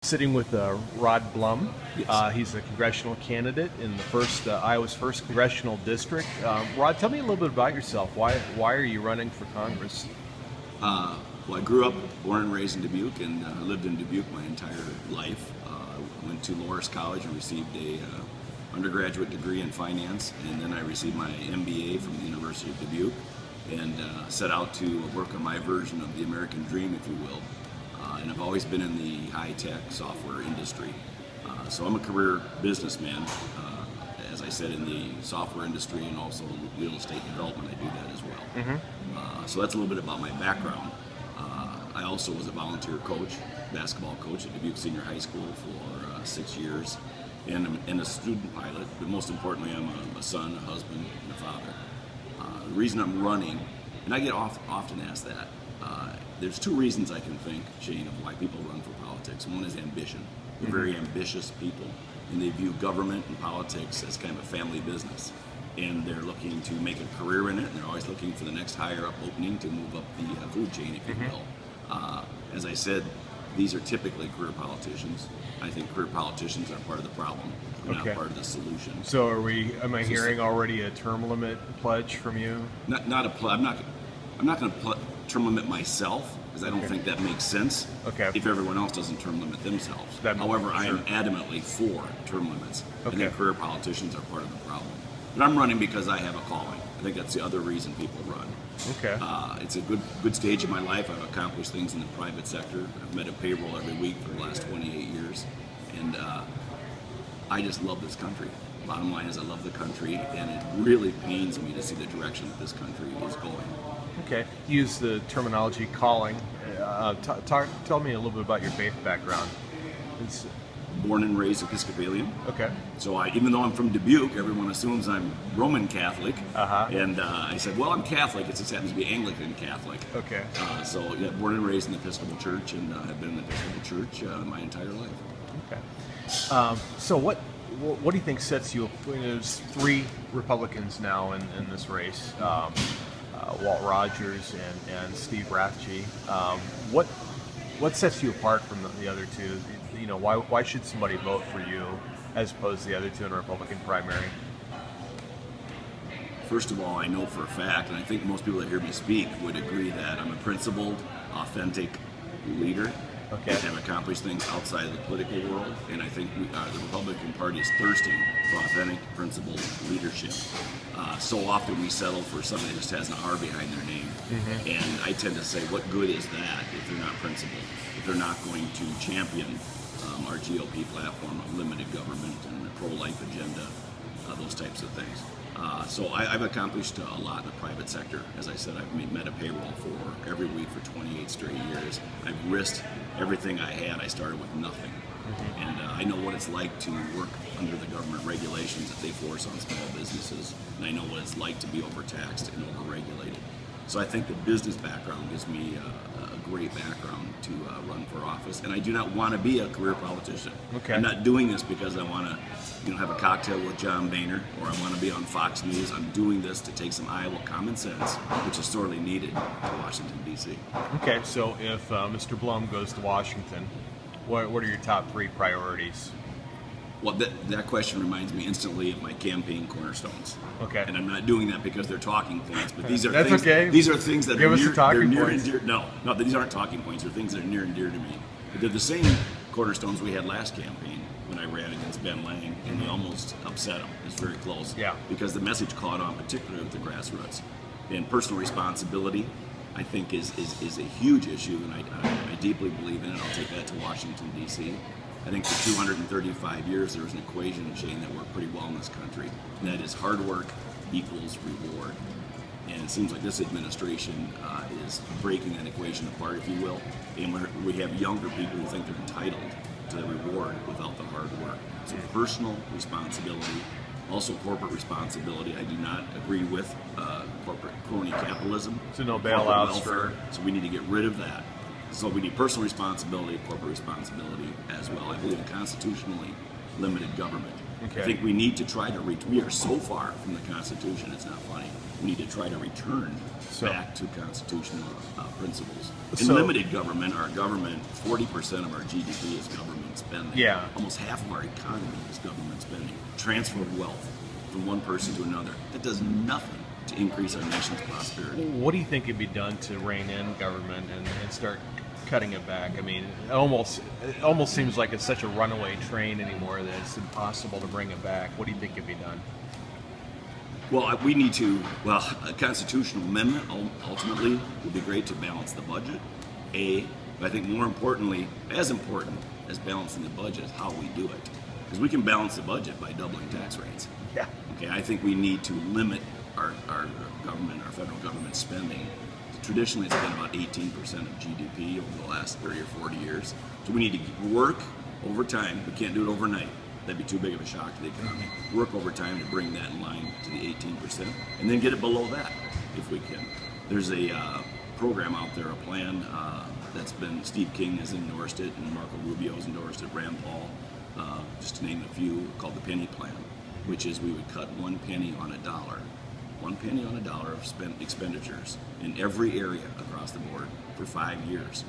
Sitting with Rod Blum. Yes. He's a congressional candidate in the Iowa's first congressional district. Rod, tell me a little bit about yourself. Why are you running for Congress? Well, I grew up, born and raised in Dubuque, and lived in Dubuque my entire life. Went to Loras College and received a undergraduate degree in finance, and then I received my MBA from the University of Dubuque, and set out to work on my version of the American dream, if you will. And I've always been in the high-tech software industry. So I'm a career businessman. As I said, in the software industry and also real estate development, I do that as well. So that's a little bit about my background. I also was a volunteer coach, basketball coach at Dubuque Senior High School for 6 years, and a student pilot. But most importantly, I'm a son, a husband, and a father. The reason I'm running, and I get often asked that, there's two reasons I can think, Shane, of why people run for politics. One is ambition. They're very ambitious people, and they view government and politics as kind of a family business. And they're looking to make a career in it, and they're always looking for the next higher up opening to move up the food chain, if you will. As I said, these are typically career politicians. I think career politicians are part of the problem, not part of the solution. So am I hearing already a term limit pledge from you? Not a pledge. I'm not going to term limit myself, because I don't think that makes sense if everyone else doesn't term limit themselves. However, I am adamantly for term limits. I think career politicians are part of the problem. But I'm running because I have a calling. I think that's the other reason people run. It's a good stage of my life. I've accomplished things in the private sector. I've met a payroll every week for the last 28 years. And I just love this country. Bottom line is I love the country, and it really pains me to see the direction that this country is going. Okay. Use the terminology calling. Tell me a little bit about your faith background. Born and raised Episcopalian. Okay. So even though I'm from Dubuque, everyone assumes I'm Roman Catholic. And I said, well, I'm Catholic. It just happens to be Anglican Catholic. Okay. So yeah, born and raised in the Episcopal Church, and I've been in the Episcopal Church my entire life. Okay. So what do you think sets you? There's three Republicans now in this race. Walt Rogers and Steve Rathje. What sets you apart from the other two? You know, why should somebody vote for you as opposed to the other two in a Republican primary? First of all, I know for a fact, and I think most people that hear me speak would agree, that I'm a principled, authentic leader that have accomplished things outside of the political world, and I think the Republican Party is thirsting for authentic, principled leadership. So often we settle for somebody that just has an R behind their name, and I tend to say, what good is that if they're not principled, if they're not going to champion our GOP platform of limited government and the pro-life agenda, those types of things. So I've accomplished a lot in the private sector. As I said, I've met a payroll for every week for 28 straight years. I've risked everything I had. I started with nothing. And I know what it's like to work under the government regulations that they force on small businesses. And I know what it's like to be overtaxed and overregulated. So I think the business background gives me a great background to run for office. And I do not want to be a career politician. I'm not doing this because I want to have a cocktail with John Boehner, or I want to be on Fox News. I'm doing this to take some Iowa common sense, which is sorely needed to Washington, D.C. Okay, so if Mr. Blum goes to Washington, what are your top three priorities? Well, that question reminds me instantly of my campaign cornerstones. And I'm not doing that because they're talking points, but these are These are things that are near and dear. No, these aren't talking points. They're things that are near and dear to me. But they're the same cornerstones we had last campaign when I ran against Ben Lang, and we almost upset him. It was very close. Because the message caught on, particularly with the grassroots. And personal responsibility, I think, is a huge issue, and I deeply believe in it. I'll take that to Washington, D.C. I think for 235 years there was an equation, Shane, that worked pretty well in this country, and that is hard work equals reward. And it seems like this administration is breaking that equation apart, if you will. And we have younger people who think they're entitled to the reward without the hard work. So personal responsibility, also corporate responsibility. I do not agree with corporate crony capitalism. So no bailouts for... So we need to get rid of that. So we need personal responsibility, corporate responsibility as well. I believe in constitutionally limited government. I think we need to try to we are so far from the Constitution, it's not funny. We need to try to return back to constitutional principles. In limited government, our government, 40% of our GDP is government spending. Yeah. Almost half of our economy is government spending. Transfer of wealth from one person to another. That does nothing to increase our nation's prosperity. What do you think could be done to rein in government and start cutting it back? I mean, it almost seems like it's such a runaway train anymore that it's impossible to bring it back. What do you think could be done? Well, we need to, a constitutional amendment ultimately would be great to balance the budget, but I think more importantly, as important as balancing the budget is how we do it. Because we can balance the budget by doubling tax rates. Yeah. Okay, I think we need to limit our government, our federal government spending. Traditionally, it's been about 18% of GDP over the last 30 or 40 years. So we need to work over time. We can't do it overnight. That'd be too big of a shock to the economy. Work over time to bring that in line to the 18%, and then get it below that if we can. There's a program out there, a plan that's been, Steve King has endorsed it, and Marco Rubio's endorsed it, Rand Paul, just to name a few, called the penny plan, which is we would cut 1 penny on a dollar. 1 penny on a dollar of spent expenditures in every area across the board for 5 years.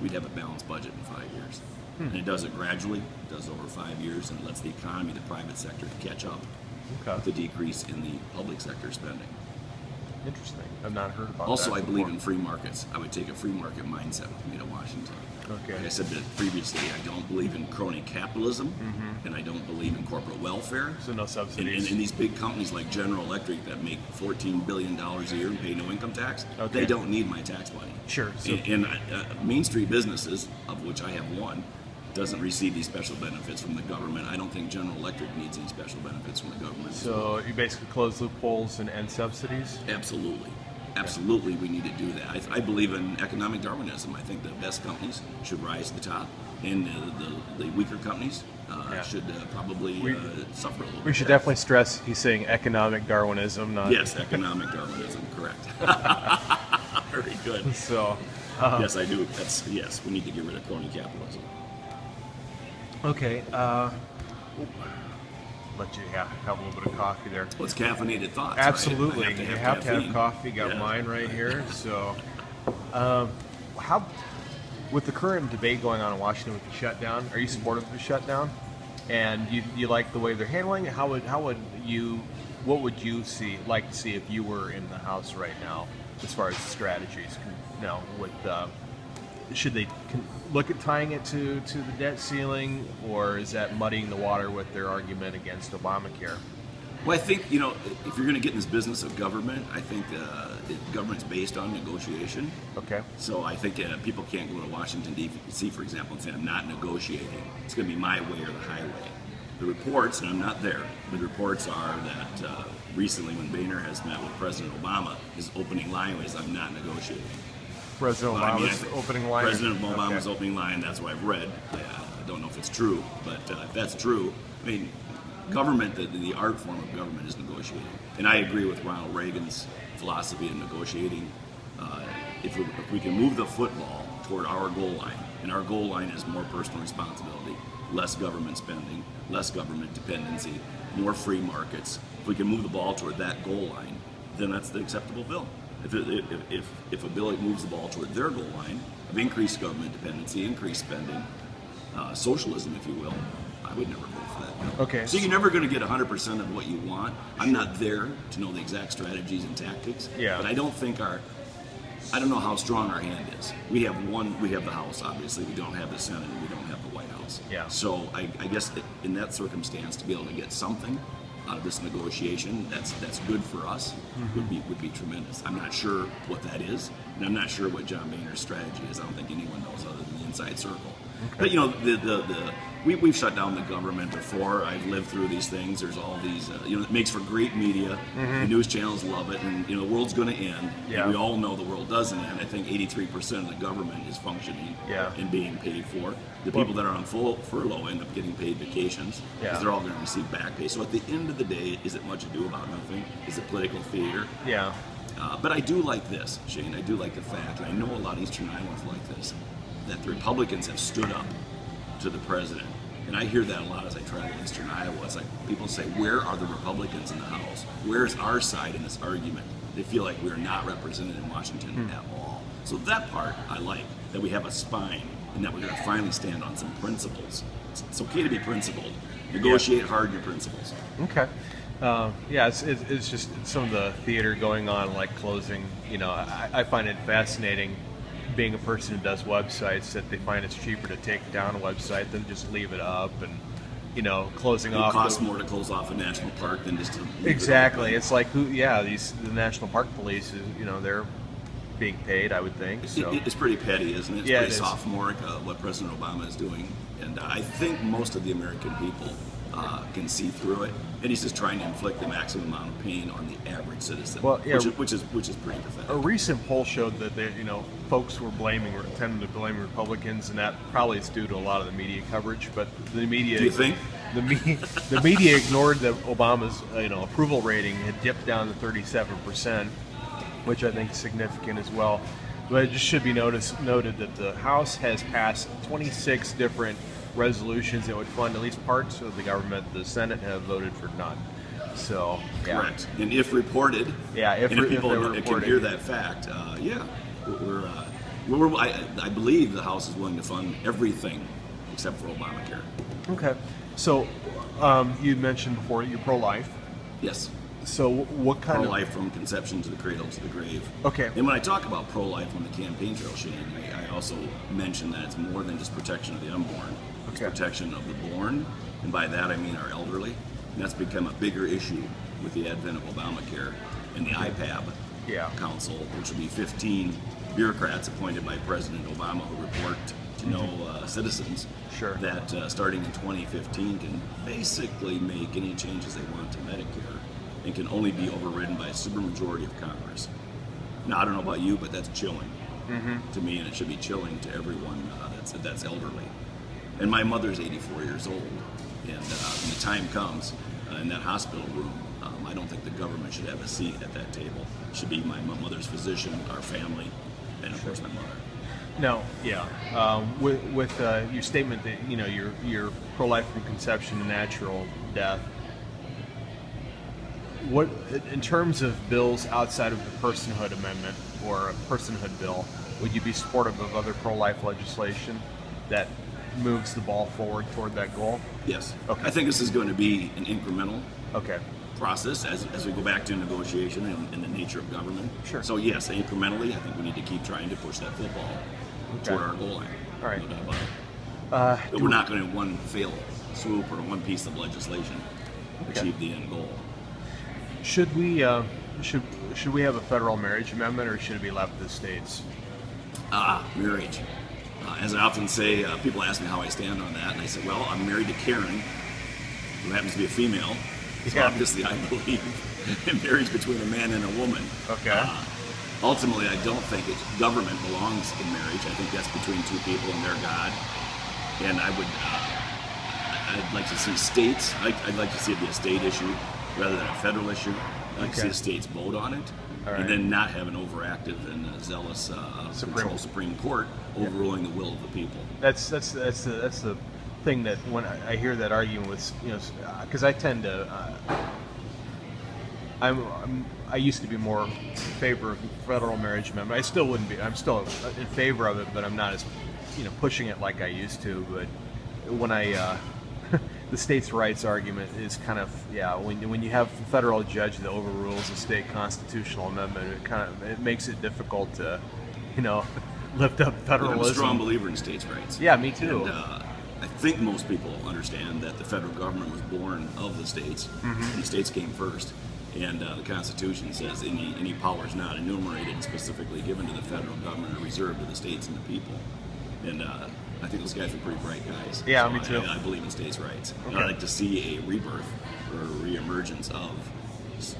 We'd have a balanced budget in 5 years. And it does it gradually, it does over 5 years, and lets the economy, the private sector, catch up with the decrease in the public sector spending. Interesting. I've not heard about Also, that I believe before. in free markets. I would take a free market mindset with me to Washington. Okay. Like I said previously, I don't believe in crony capitalism, and I don't believe in corporate welfare. So no subsidies. And these big companies like General Electric that make $14 billion a year and pay no income tax, Okay. they don't need my tax money. Sure. So, And Main Street businesses, of which I have one, doesn't receive these special benefits from the government. I don't think General Electric needs any special benefits from the government. so you basically close loopholes and end subsidies? Absolutely. Absolutely, we need to do that. I believe in economic Darwinism. I think the best companies should rise to the top, and the weaker companies should probably suffer a little bit. We should definitely stress he's saying economic Darwinism, not... Yes, economic Darwinism, correct. Very good. So, Yes, I do. Yes, we need to get rid of crony capitalism. okay. Let you have a little bit of coffee there. Well, it's caffeinated thoughts. Absolutely. Right? You have to have caffeine. coffee. Got Yeah. mine right here. So, how, with the current debate going on in Washington with the shutdown, are you supportive of the shutdown? And you like the way they're handling it? What would you like to see if you were in the House right now, as far as strategies? Should they look at tying it to the debt ceiling, or is that muddying the water with their argument against Obamacare? Well, I think, if you're going to get in this business of government, I think government's based on negotiation. Okay. So I think people can't go to Washington, D.C., for example, and say, I'm not negotiating. It's going to be my way or the highway. The reports, and I'm not there, the reports are that recently when Boehner has met with President Obama, his opening line was, I'm not negotiating. President Obama's opening line. President Obama's Okay. opening line, that's what I've read. I don't know if it's true, but if that's true, I mean, government, the art form of government is negotiating. And I agree with Ronald Reagan's philosophy of negotiating. If we can move the football toward our goal line, and our goal line is more personal responsibility, less government spending, less government dependency, more free markets. If we can move the ball toward that goal line, then that's the acceptable bill. If a bill moves the ball toward their goal line of increased government dependency, increased spending, socialism, if you will, I would never vote for that bill. Okay. So you're never going to get 100% of what you want. I'm not there to know the exact strategies and tactics. Yeah. But I don't know how strong our hand is. We have the House, obviously. We don't have the Senate, and we don't have the White House. Yeah. So I guess in that circumstance, to be able to get something out of this negotiation that's good for us would be tremendous. I'm not sure what that is, and I'm not sure what John Boehner's strategy is. I don't think anyone knows other than the inside circle. Okay. But we've shut down the government before. I've lived through these things. There's all these it makes for great media. The news channels love it, and the world's going to end. Yeah. And we all know the world doesn't end. I think 83% of the government is functioning and being paid for. The people that are on full furlough end up getting paid vacations because they're all going to receive back pay. So at the end of the day, is it much ado about nothing? Is it political theater? Yeah. But I do like this, Shane. I do like the fact, and I know a lot of Eastern Iowans like this, that the Republicans have stood up to the president. And I hear that a lot as I travel Eastern Iowa. It's like people say, where are the Republicans in the House? Where's our side in this argument? They feel like we're not represented in Washington at all. So that part I like, that we have a spine, and that we're going to finally stand on some principles It's okay to be principled. Negotiate hard your principles. Okay. Yeah, it's just some of the theater going on, like closing. I find it fascinating, being a person who does websites, that they find it's cheaper to take down a website than just leave it up, and closing off. It costs more to close off a national park than just to leave exactly. it open. It's like the National Park Police is they're being paid, I would think. So It's pretty petty, isn't it? It's Yeah, pretty it is. sophomoric what President Obama is doing, and I think most of the American people can see through it, and he's just trying to inflict the maximum amount of pain on the average citizen, Well, yeah, which is pretty pathetic. a recent poll showed that folks were tending to blame Republicans, and that probably is due to a lot of the media coverage. But the media, Do you think? the media ignored that Obama's approval rating had dipped down to 37%, which I think is significant as well. But it just should be noted that the House has passed 26 different resolutions that would fund at least parts of the government. The Senate have voted for none. So yeah. Correct. And if reported, Yeah, and if people they were can reported. hear that fact, I believe the House is willing to fund everything except for Obamacare. Okay. So you mentioned before you're pro-life. Yes. So what kind Pro-life from conception to the cradle to the grave. Okay. And when I talk about pro-life on the campaign trail, Shane, I also mention that it's more than just protection of the unborn. It's Okay. protection of the born, and by that I mean our elderly. And that's become a bigger issue with the advent of Obamacare and the IPAB Yeah. Council, which will be 15 bureaucrats appointed by President Obama who report to no citizens. Sure. That starting in 2015 can basically make any changes they want to Medicare, and can only be overridden by a supermajority of Congress. Now, I don't know about you, but that's chilling to me, and it should be chilling to everyone that's elderly. And my mother's 84 years old, and when the time comes in that hospital room, I don't think the government should have a seat at that table. It should be my mother's physician, our family, and of course my mother. No, yeah. With your statement that you're pro-life from conception to natural death. What, in terms of bills outside of the personhood amendment or a personhood bill, would you be supportive of other pro-life legislation that moves the ball forward toward that goal? Yes. Okay. I think this is going to be an incremental Okay. process as we go back to negotiation and the nature of government. Sure. So yes, incrementally, I think we need to keep trying to push that football toward our goal line. All right. No doubt about it. But we're not going to one fail swoop or one piece of legislation achieve the end goal. Should we should we have a federal marriage amendment, or should it be left to the states? Marriage. As I often say, people ask me how I stand on that, and I say, well, I'm married to Karen, who happens to be a female. So Yeah. obviously I believe in marriage between a man and a woman. Okay. Ultimately, I don't think government belongs in marriage. I think that's between two people and their God. And I'd like to see states. I'd like to see it be a state issue rather than a federal issue. I'd like to see the states vote on it, All right. and then not have an overactive and zealous Supreme Court overruling the will of the people. That's the thing that when I hear that argument with because I tend to I used to be more in favor of federal marriage amendment. I still wouldn't be. I'm still in favor of it, but I'm not as pushing it like I used to. But when I the states' rights argument is kind of when you have a federal judge that overrules a state constitutional amendment, it makes it difficult to lift up federalism. I'm a strong believer in states' rights. Yeah, me too. And, I think most people understand that the federal government was born of the states, and the states came first. And the Constitution says any powers not enumerated and specifically given to the federal government are reserved to the states and the people. And I think those guys are pretty bright guys. Yeah, So me too. I believe in states' rights. Okay. And I'd like to see a rebirth or a reemergence of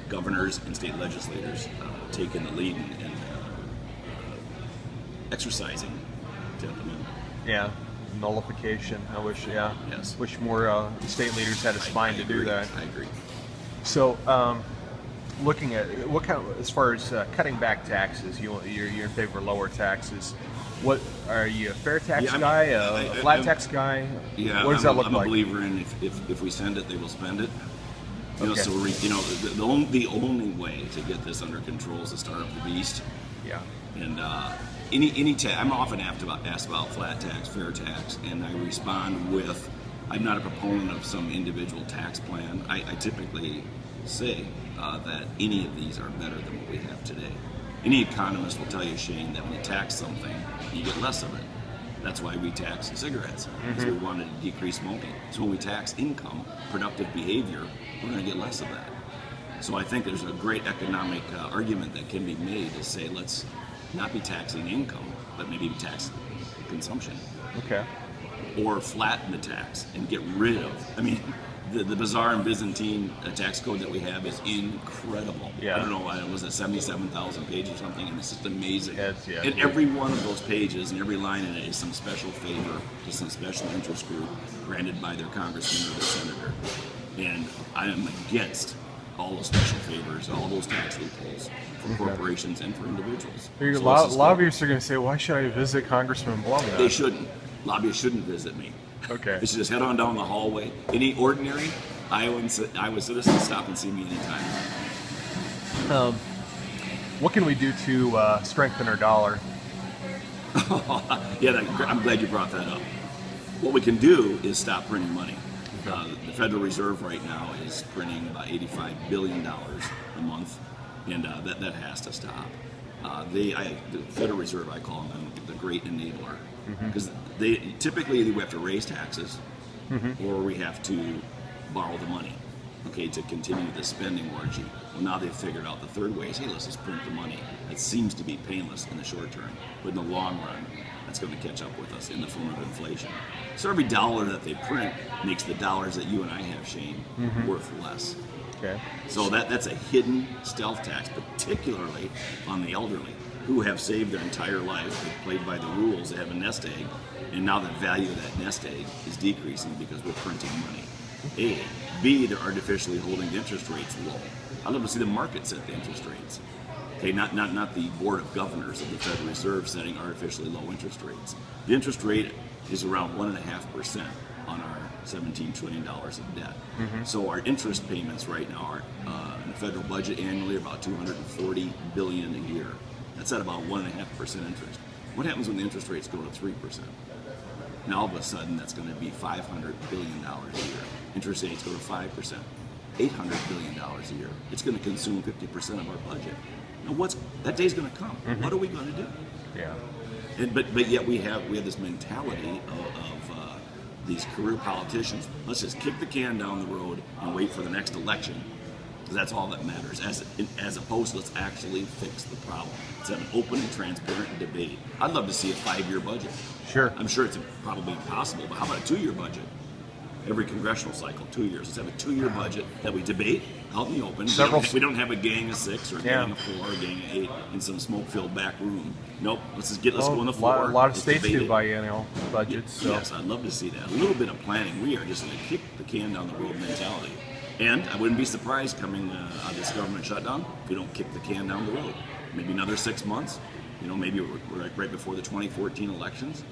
governors and state legislators taking the lead and exercising the 10th Amendment. Yeah, nullification. I wish. Yeah. Yes. Wish more state leaders had a spine to do that. I agree. So, looking at what kind of, as far as cutting back taxes, you're in favor of lower taxes. What are you, a fair tax Yeah, guy, a flat tax guy? Yeah, what does that look I'm like? a believer in if we send it, they will spend it. Okay. So the only way to get this under control is to start up the beast. Yeah. And any tax, I'm often asked about flat tax, fair tax, and I respond with I'm not a proponent of some individual tax plan. I typically say that any of these are better than what we have today. Any economist will tell you, Shane, that when you tax something, you get less of it. That's why we tax cigarettes, because we wanted to decrease smoking. So when we tax income, productive behavior, we're going to get less of that. So I think there's a great economic argument that can be made to say, let's not be taxing income, but maybe tax consumption. Okay. Or flatten the tax and get rid of. I mean, the bizarre and Byzantine tax code that we have is incredible. Yeah. I don't know, was it 77,000 pages or something? And it's just amazing. Yes, yeah. And every one of those pages and every line in it is some special favor to some special interest group granted by their congressman or their senator. And I am against all those special favors, all those tax loopholes for corporations and for individuals. Lobbyists are going to say, why should I visit Congressman Blum? They shouldn't. Lobbyists shouldn't visit me. Okay. They should just head on down the hallway. Any ordinary Iowa citizen, stop and see me anytime. What can we do to strengthen our dollar? Yeah, I'm glad you brought that up. What we can do is stop printing money. The Federal Reserve right now is printing about $85 billion a month, and that has to stop. The Federal Reserve, I call them the great enabler, because they typically either we have to raise taxes or we have to borrow the money, okay, to continue the spending orgy. Well, now they've figured out the third way is, hey, let's just print the money. It seems to be painless in the short term, but in the long run, that's going to catch up with us in the form of inflation. So every dollar that they print makes the dollars that you and I have, Shane, worth less. Okay. So that's a hidden stealth tax, particularly on the elderly, who have saved their entire life, they've played by the rules, they have a nest egg, and now the value of that nest egg is decreasing because we're printing money. A. B, they're artificially holding the interest rates low. I'd love to see the market set the interest rates. Okay, not the Board of Governors of the Federal Reserve setting artificially low interest rates. The interest rate is around 1.5% on our $17 trillion of debt. So our interest payments right now are in the federal budget annually are about $240 billion a year. That's at about 1.5% interest. What happens when the interest rates go to 3%? Now all of a sudden that's going to be $500 billion a year. Interest rates go to 5%, $800 billion a year. It's going to consume 50% of our budget. Now that day's going to come. What are we going to do? Yeah. But yet we have this mentality of these career politicians. Let's just kick the can down the road and wait for the next election, because that's all that matters. As opposed to let's actually fix the problem. It's an open and transparent debate. I'd love to see a 5-year budget. Sure. I'm sure it's probably impossible, but how about a 2-year budget? Every congressional cycle, 2 years. Let's have a 2-year budget that we debate out in the open. We don't have a gang of 6 or a gang of 4 or a gang of 8 in some smoke-filled back room. Nope. Let's go on the floor. A lot of states do biennial budgets. So. Yes, I'd love to see that. A little bit of planning. We are just going to kick the can down the road mentality. And I wouldn't be surprised coming out of this government shutdown if we don't kick the can down the road. Maybe another 6 months. Maybe we're right before the 2014 elections.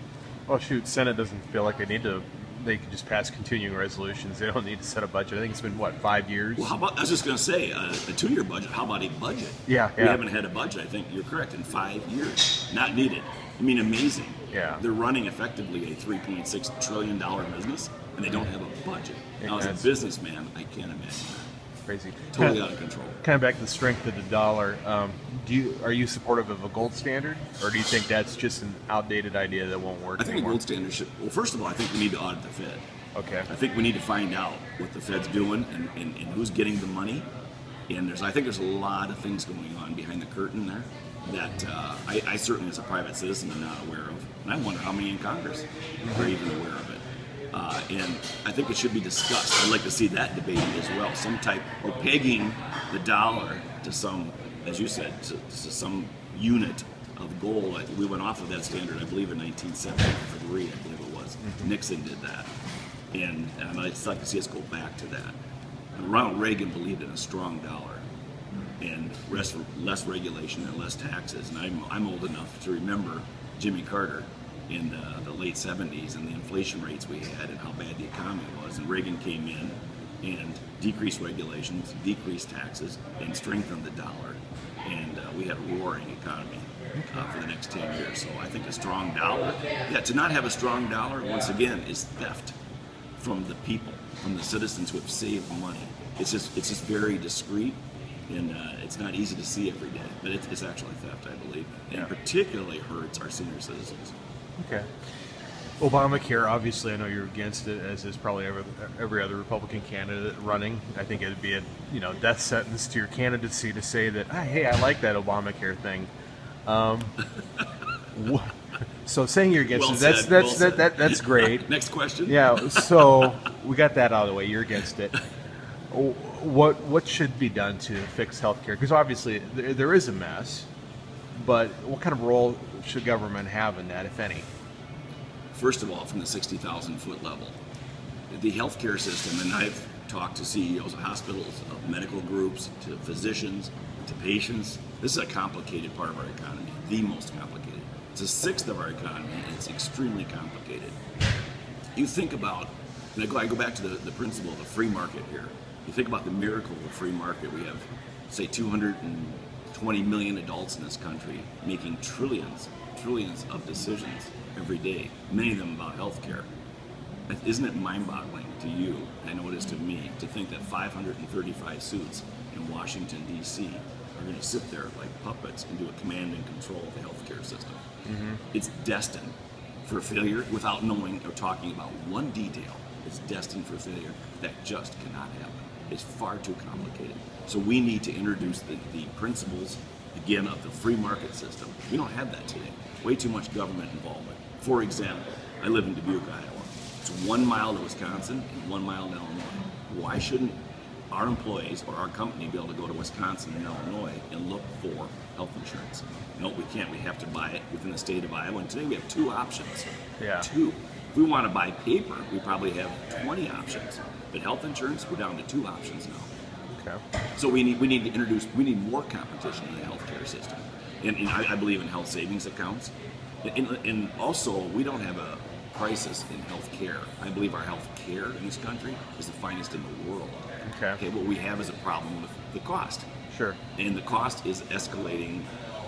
Well, shoot, Senate doesn't feel like they could just pass continuing resolutions. They don't need to set a budget. I think it's been, 5 years? Well, how about, I was just going to say, a 2-year budget. How about a budget? Yeah. We haven't had a budget, I think you're correct, in 5 years. Not needed. I mean, amazing. Yeah. They're running effectively a $3.6 trillion business, and they don't have a budget. Now, as a businessman, I can't imagine that. Crazy. Totally out of control. Kind of back to the strength of the dollar. Are you supportive of a gold standard, or do you think that's just an outdated idea that won't work I think anymore? a gold standard should. Well, first of all, I think we need to audit the Fed. Okay. I think we need to find out what the Fed's doing and who's getting the money. And I think there's a lot of things going on behind the curtain there that I certainly, as a private citizen, am not aware of. And I wonder how many in Congress are even aware of it. And I think it should be discussed. I'd like to see that debated as well. Some type, or pegging the dollar to some, as you said, to some unit of gold. We went off of that standard, I believe, in 1973, I believe it was. Nixon did that. And I'd like to see us go back to that. And Ronald Reagan believed in a strong dollar and less regulation and less taxes. And I'm old enough to remember Jimmy Carter in the late 70s and the inflation rates we had and how bad the economy was. And Reagan came in and decreased regulations, decreased taxes, and strengthened the dollar. And we had a roaring economy for the next 10 years. So I think a strong dollar, to not have a strong dollar, once again, is theft. from the people, from the citizens who have saved money. It's just very discreet, and it's not easy to see every day. But it's actually theft, I believe, and particularly hurts our senior citizens. Okay. Obamacare, obviously, I know you're against it, as is probably every other Republican candidate running. I think it'd be a death sentence to your candidacy to say that, hey, I like that Obamacare thing. So saying you're against it, that's great. Next question. Yeah. So we got that out of the way. You're against it. What should be done to fix healthcare? Because obviously there is a mess, but what kind of role should government have in that, if any? First of all, from the 60,000-foot level, the healthcare system, and I've talked to CEOs of hospitals, of medical groups, to physicians, to patients. This is a complicated part of our economy, the most complicated. It's a sixth of our economy, and it's extremely complicated. You think about, and I go back to the principle of the free market here. You think about the miracle of the free market. We have, say, 220 million adults in this country making trillions of decisions every day, many of them about healthcare. Isn't it mind-boggling to you, I know it is to me, to think that 535 suits in Washington, D.C. are going to sit there like puppets and do a command and control of the healthcare system? Mm-hmm. It's destined for failure without knowing or talking about one detail. It's destined for failure. That just cannot happen. It's far too complicated. So we need to introduce the principles, again, of the free market system. We don't have that today. Way too much government involvement. For example, I live in Dubuque, Iowa. It's 1 mile to Wisconsin and 1 mile to Illinois. Why shouldn't our employees or our company be able to go to Wisconsin and Illinois and look for health insurance? No, we can't. We have to buy it within the state of Iowa. And today we have 2 options. Yeah. 2. If we want to buy paper, we probably have 20 options. But health insurance, we're down to 2 options now. Okay. So we need more competition in the healthcare system. And I believe in health savings accounts. And also, we don't have a crisis in health care. I believe our health care in this country is the finest in the world. Okay. What we have is a problem with the cost. Sure. And the cost is escalating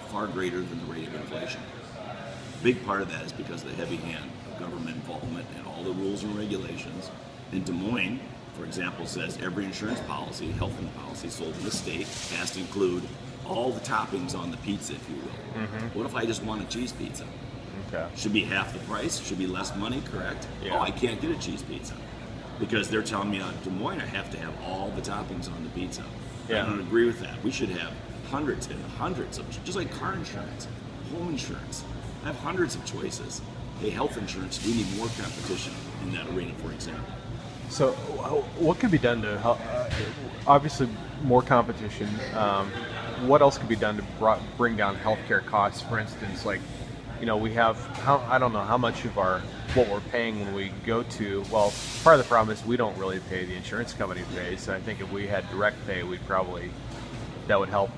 far greater than the rate of inflation. A big part of that is because of the heavy hand of government involvement and all the rules and regulations. In Des Moines, for example, says every insurance policy, health policy sold in the state has to include all the toppings on the pizza, if you will. Mm-hmm. What if I just want a cheese pizza? Okay. Should be half the price, should be less money, correct? Yeah. Oh, I can't get a cheese pizza because they're telling me on Des Moines I have to have all the toppings on the pizza. Yeah. I don't agree with that. We should have hundreds and hundreds of, just like car insurance, home insurance. I have hundreds of choices. Hey, health insurance, we need more competition in that arena, for example. So what could be done to, obviously more competition, what else could be done to bring down healthcare costs? For instance, like, we have, I don't know how much of what we're paying when we go to, well, part of the problem is we don't really pay, the insurance company pays. So I think if we had direct pay, that would help,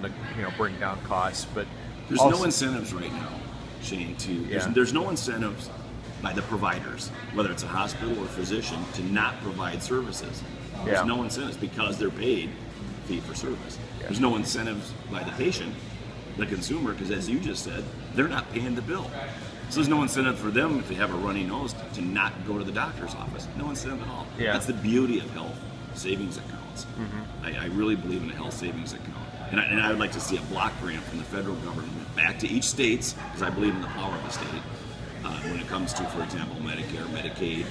bring down costs. But there's also no incentives right now, Shane, there's no incentives by the providers, whether it's a hospital or physician, to not provide services. There's no incentives because they're paid fee for service. Yeah. There's no incentives by the patient, the consumer, because as you just said, they're not paying the bill. So there's no incentive for them if they have a runny nose to not go to the doctor's office. No incentive at all. Yeah. That's the beauty of health savings accounts. Mm-hmm. I really believe in a health savings account. And I would like to see a block grant from the federal government back to each state, because I believe in the power of the state when it comes to, for example, Medicare, Medicaid,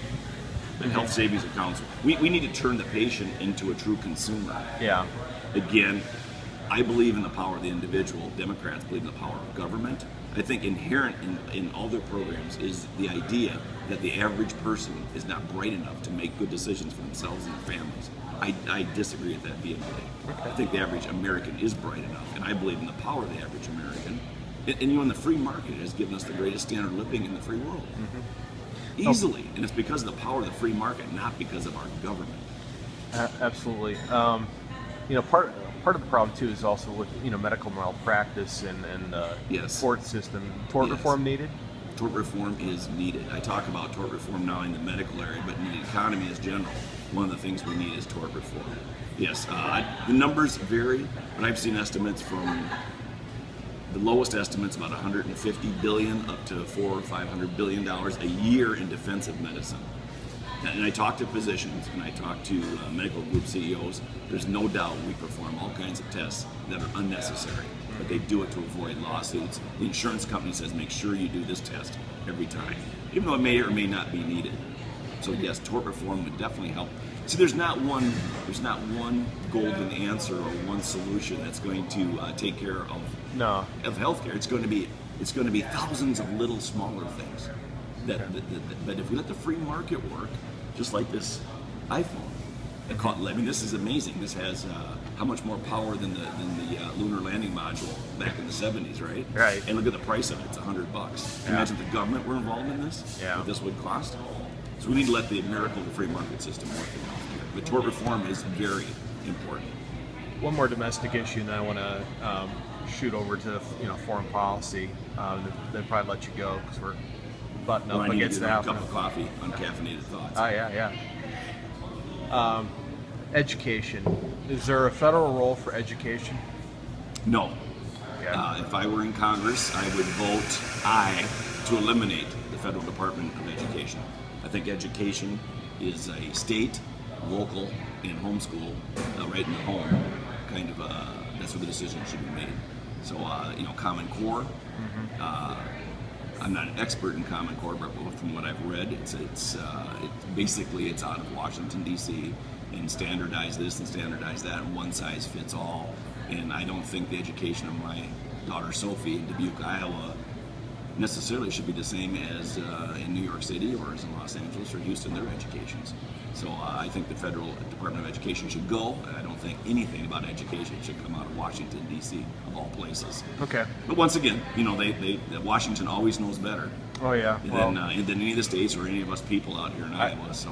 and health savings accounts. We need to turn the patient into a true consumer. Yeah. Again, I believe in the power of the individual. Democrats believe in the power of government. I think inherent in all their programs is the idea that the average person is not bright enough to make good decisions for themselves and their families. I disagree with that vehemently. Okay. I think the average American is bright enough, and I believe in the power of the average American. And the free market has given us the greatest standard of living in the free world. Mm-hmm. Easily. And it's because of the power of the free market, not because of our government. Absolutely. Part of the problem too is also with medical malpractice and tort system. Tort reform needed. Tort reform is needed. I talk about tort reform now in the medical area, but in the economy as general, one of the things we need is tort reform. Yes, the numbers vary, but I've seen estimates from the lowest estimates about $150 billion up to $400 or $500 billion a year in defensive medicine. And I talk to physicians and I talk to medical group CEOs. There's no doubt we perform all kinds of tests that are unnecessary, but they do it to avoid lawsuits. The insurance company says make sure you do this test every time, even though it may or may not be needed. So yes, tort reform would definitely help. See, there's not one golden answer or one solution that's going to take care of healthcare. It's going to be thousands of little smaller things. That if we let the free market work, just like this iPhone, I mean, this is amazing. This has how much more power than the lunar landing module back in the 70s, right? Right. And look at the price of it; it's $100. Imagine if the government were involved in this. Yeah. What this would cost. So we need to let the miracle of the free market system work in healthcare. But tort reform is very important. One more domestic issue, and then I want to shoot over to foreign policy. Then probably let you go because we're button up against that. A cup of coffee on Caffeinated Thoughts. Oh, yeah. Education. Is there a federal role for education? No. Yeah. If I were in Congress, I would vote to eliminate the Federal Department of Education. I think education is a state, local, and homeschool, right in the home, kind of, that's where the decision should be made. So, Common Core, I'm not an expert in Common Core, but from what I've read, it's basically out of Washington, D.C., and standardize this and standardize that, and one size fits all. And I don't think the education of my daughter Sophie in Dubuque, Iowa, necessarily should be the same as in New York City or as in Los Angeles or Houston, their educations. So I think the Federal Department of Education should go, and I don't think anything about education should come out of Washington, D.C., of all places. Okay. But once again, Washington always knows better. Oh, yeah. Than any of the states or any of us people out here in Iowa. So,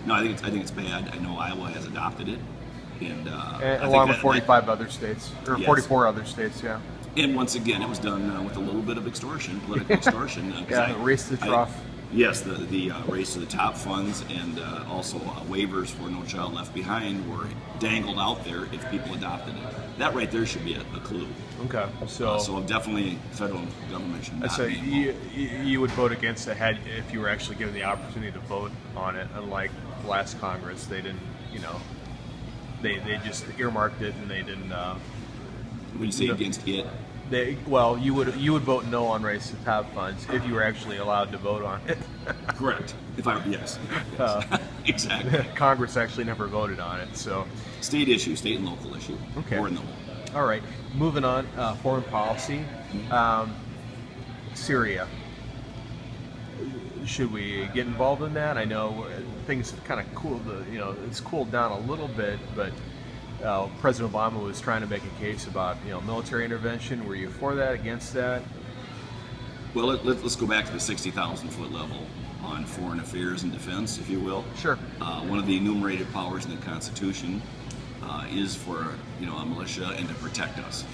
no, I think it's bad. I know Iowa has adopted it. And along with 45 other states, or yes. 44 other states, yeah. And once again, it was done with a little bit of extortion, political extortion. Race to the trough. Yes, the race to the top funds and also waivers for No Child Left Behind were dangled out there if people adopted it. That right there should be a clue. Okay, so definitely federal government should not be involved. You would vote against it if you were actually given the opportunity to vote on it. Unlike last Congress, they didn't. They just earmarked it and they didn't. When you say against it. You would vote no on race to top funds if you were actually allowed to vote on it. Correct. Yes. Exactly. Congress actually never voted on it, so. State issue, state and local issue. Okay. Or in the whole. All right. Moving on. Foreign policy. Syria. Should we get involved in that? I know things have kind of cooled. It's cooled down a little bit, but. President Obama was trying to make a case about military intervention. Were you for that, against that? Well, let's go back to the 60,000-foot level on foreign affairs and defense, if you will. Sure. One of the enumerated powers in the Constitution is for a militia and to protect us.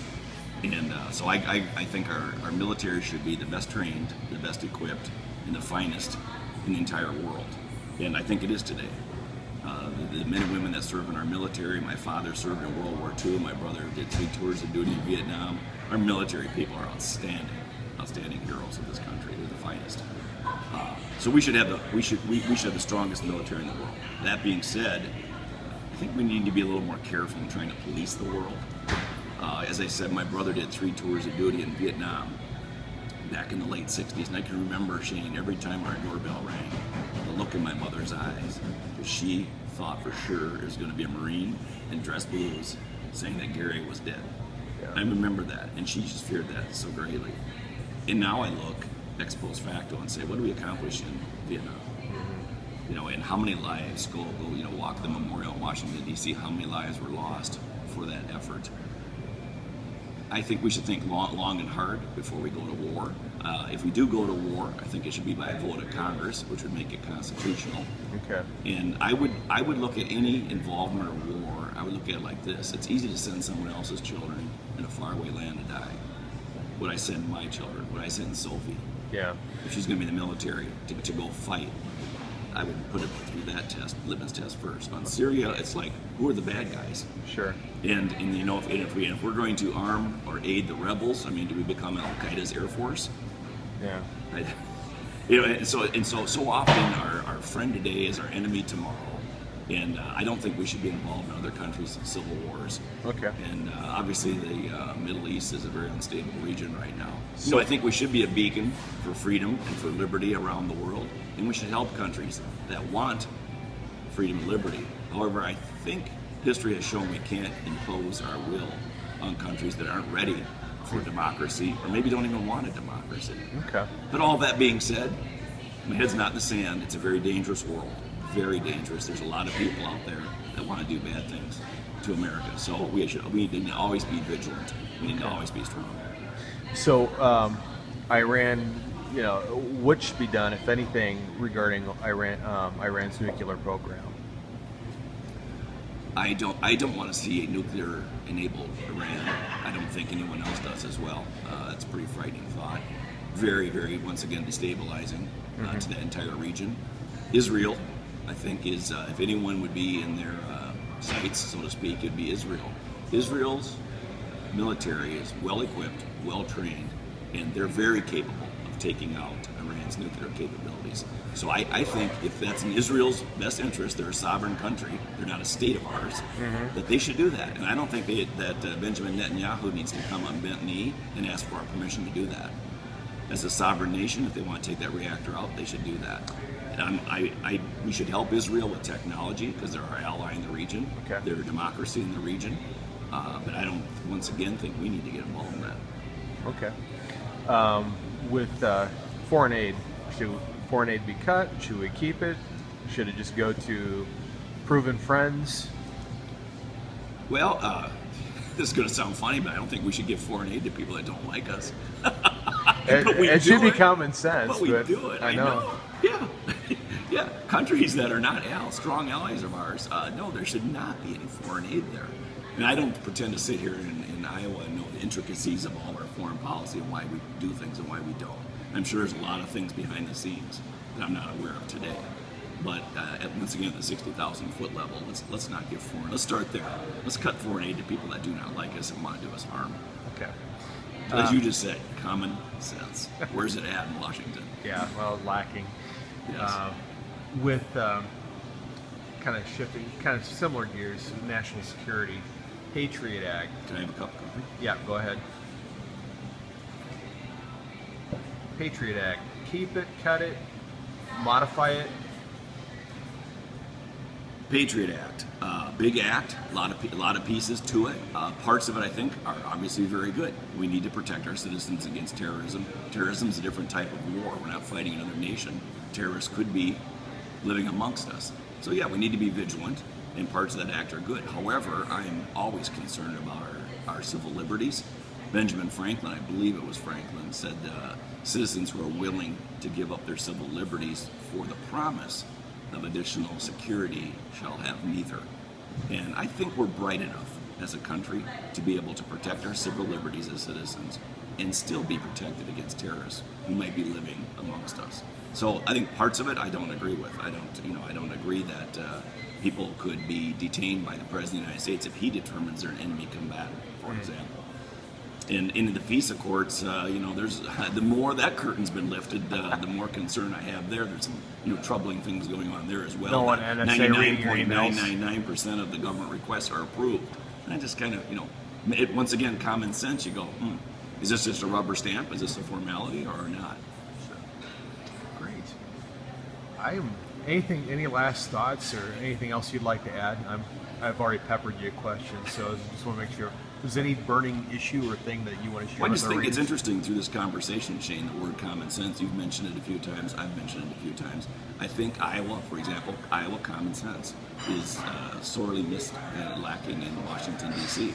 And so I think our military should be the best trained, the best equipped, and the finest in the entire world. And I think it is today. The men and women that serve in our military, my father served in World War II, my brother did 3 tours of duty in Vietnam. Our military people are outstanding heroes of this country. They're the finest. So we should have the strongest military in the world. That being said, I think we need to be a little more careful in trying to police the world. As I said, my brother did 3 tours of duty in Vietnam back in the late 60s, and I can remember, Shane, every time our doorbell rang, the look in my mother's eyes, because she thought for sure it was going to be a Marine in dress blues saying that Gary was dead. Yeah. I remember that, and she just feared that so greatly. And now I look ex post facto and say, what do we accomplish in Vietnam? Mm-hmm. And how many lives go walk the memorial in Washington, D.C., how many lives were lost for that effort? I think we should think long and hard before we go to war. If we do go to war, I think it should be by a vote of Congress, which would make it constitutional. Okay. And I would look at any involvement or war, I would look at it like this. It's easy to send someone else's children in a faraway land to die. Would I send my children? Would I send Sophie? Yeah. If she's going to be in the military to go fight, I would put it through that test, litmus test first. On Syria, it's like, who are the bad guys? Sure. And if we're going to arm or aid the rebels, do we become Al Qaeda's Air Force? Yeah. You know, so often our friend today is our enemy tomorrow. And I don't think we should be involved in other countries' civil wars. Okay. And obviously the Middle East is a very unstable region right now. So I think we should be a beacon for freedom and for liberty around the world. And we should help countries that want freedom and liberty. However, I think history has shown we can't impose our will on countries that aren't ready for democracy or maybe don't even want a democracy. Okay. But all that being said, my head's not in the sand. It's a very dangerous world. Very dangerous. There's a lot of people out there that want to do bad things to America. So we need to always be vigilant. We need to always be strong. So Iran, you know, what should be done, if anything, regarding Iran's nuclear program? I don't want to see a nuclear-enabled Iran. I don't think anyone else does as well. It's a pretty frightening thought. Very, very, once again, destabilizing to that entire region. Israel, I think, is if anyone would be in their sights, so to speak, it'd be Israel. Israel's military is well equipped, well trained, and they're very capable of taking out Iran's nuclear capabilities. So I think if that's in Israel's best interest, they're a sovereign country, they're not a state of ours, that they should do that. And I don't think that Benjamin Netanyahu needs to come on bent knee and ask for our permission to do that. As a sovereign nation, if they want to take that reactor out, they should do that. And we should help Israel with technology because they're our ally in the region. Okay. They're a democracy in the region. But I don't, once again, think we need to get involved in that. Okay. With foreign aid, should foreign aid be cut? Should we keep it? Should it just go to proven friends? Well, this is going to sound funny, but I don't think we should give foreign aid to people that don't like us. It should be common sense. But we do it. I know. Yeah. Yeah. Countries that are not strong allies of ours, no, there should not be any foreign aid there. And I don't pretend to sit here in Iowa and know the intricacies of all of our foreign policy and why we do things and why we don't. I'm sure there's a lot of things behind the scenes that I'm not aware of today. But once again, at the 60,000 foot level, let's not give foreign. Let's start there. Let's cut foreign aid to people that do not like us and want to do us harm. Okay. As you just said, common sense. Where's it at in Washington? Yeah, well, lacking. Yes. With kind of shifting, kind of similar gears, national security, Patriot Act. Can I have a cup of coffee? Yeah, go ahead. Patriot Act. Keep it, cut it, modify it. Patriot Act, big act, a lot of pieces to it. Parts of it, I think, are obviously very good. We need to protect our citizens against terrorism. Terrorism is a different type of war. We're not fighting another nation. Terrorists could be living amongst us. So yeah, we need to be vigilant, and parts of that act are good. However, I am always concerned about our civil liberties. Benjamin Franklin, I believe it was Franklin, said citizens who are willing to give up their civil liberties for the promise of additional security shall have neither. And I think we're bright enough as a country to be able to protect our civil liberties as citizens and still be protected against terrorists who might be living amongst us. So I think parts of it I don't agree with. I don't agree that people could be detained by the President of the United States if he determines they're an enemy combatant, for example. And in the FISA courts, there's the more that curtain's been lifted, the more concern I have there. There's some troubling things going on there as well. No one NSA reading your emails. 99.999% of the government requests are approved. And I just kind of, once again, common sense. You go, is this just a rubber stamp? Is this a formality or not? Great. Any last thoughts or anything else you'd like to add? I've already peppered you questions, so I just want to make sure. Is there any burning issue or thing that you want to share? Well, I just think it's interesting through this conversation, Shane, the word common sense. You've mentioned it a few times. I've mentioned it a few times. I think Iowa, for example, Iowa common sense is sorely missed and lacking in Washington, D.C.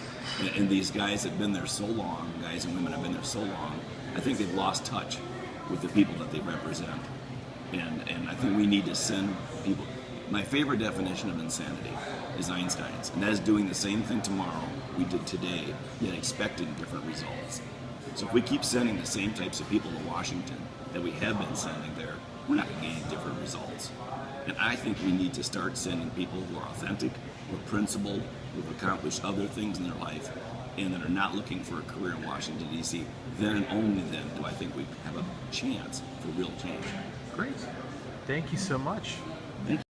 And these guys have been there so long, guys and women have been there so long, I think they've lost touch with the people that they represent. And I think we need to send people. My favorite definition of insanity is Einstein's, and that is doing the same thing tomorrow we did today, yet expecting different results. So if we keep sending the same types of people to Washington that we have been sending there, we're not going to get different results. And I think we need to start sending people who are authentic, who are principled, who have accomplished other things in their life, and that are not looking for a career in Washington, D.C. Then and only then do I think we have a chance for real change. Great. Thank you so much.